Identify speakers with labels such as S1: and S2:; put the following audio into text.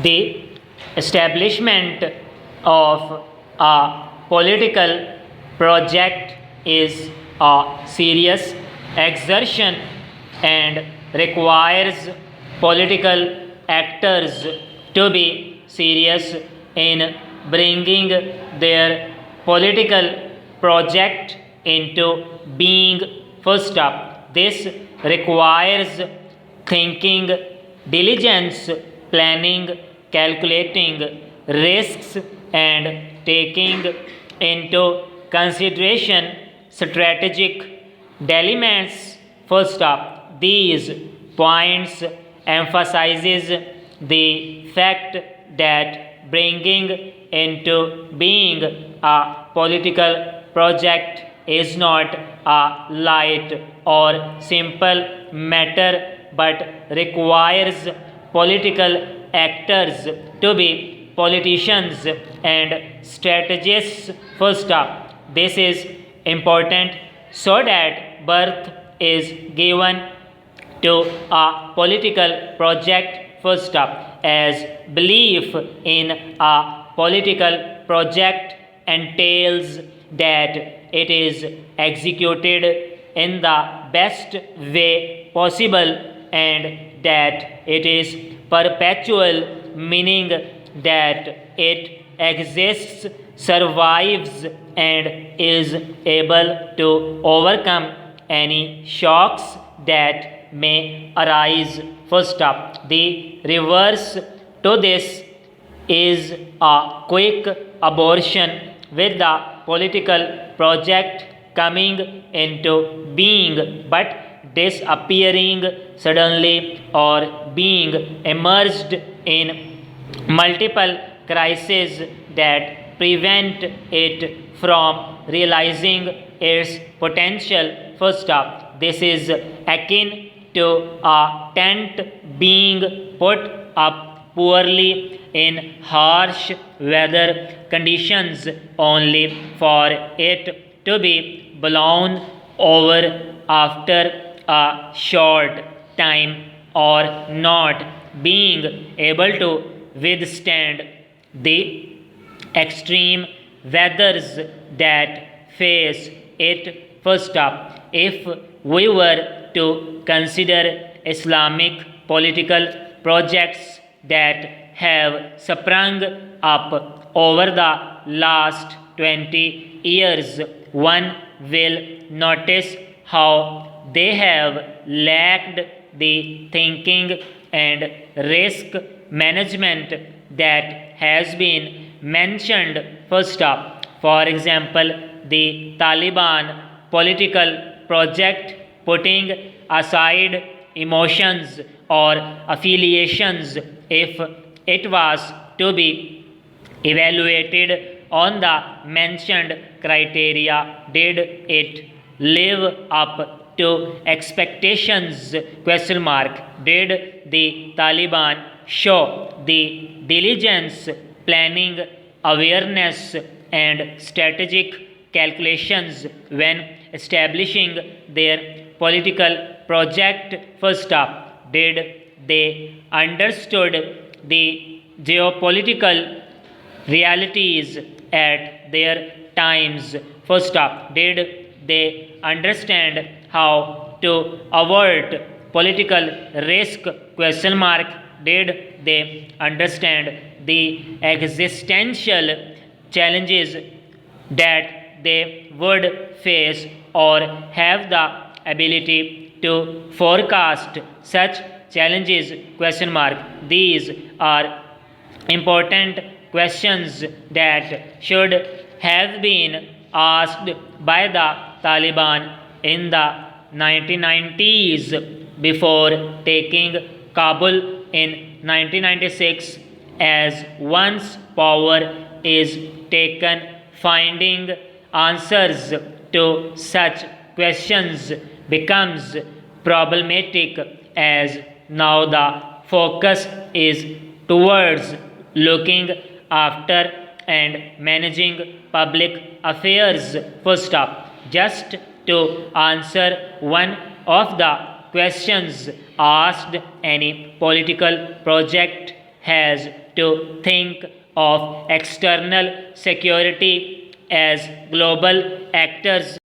S1: The establishment of a political project is a serious exertion and requires political actors to be serious in bringing their political project into being. First up, this requires thinking, diligence, planning, calculating risks, and taking into consideration strategic dilemmas. First up, these points emphasizes the fact that bringing into being a political project is not a light or simple matter but requires political actors to be politicians and strategists. First up, this is important so that birth is given to a political project. First up, as belief in a political project entails that it is executed in the best way possible and that it is perpetual, meaning that it exists, survives, and is able to overcome any shocks that may arise. First up, the reverse to this is a quick abortion with the political project coming into being but disappearing suddenly or being immersed in multiple crises that prevent it from realizing its potential. First up, this is akin to a tent being put up poorly in harsh weather conditions only for it to be blown over after a short time or not being able to withstand the extreme weathers that face it. First up, if we were to consider Islamic political projects that have sprung up over the last 20 years, one will notice how they have lacked the thinking and risk management that has been mentioned. First up, for example, the Taliban political project, putting aside emotions or affiliations, if it was to be evaluated on the mentioned criteria, did it live up to expectations? Question mark. Did the Taliban show the diligence, planning, awareness, and strategic calculations when establishing their political project? First up, did they understood the geopolitical realities at their times? First up, did they understand how to avert political risk? Question mark. Did they understand the existential challenges that they would face or have the ability to forecast such challenges? Question mark. These are important questions that should have been asked by the Taliban in the 1990s before taking Kabul in 1996. As once power is taken, finding answers to such questions becomes problematic, as now the focus is towards looking after and managing public affairs. First up, just to answer one of the questions asked, any political project has to think of external security as global actors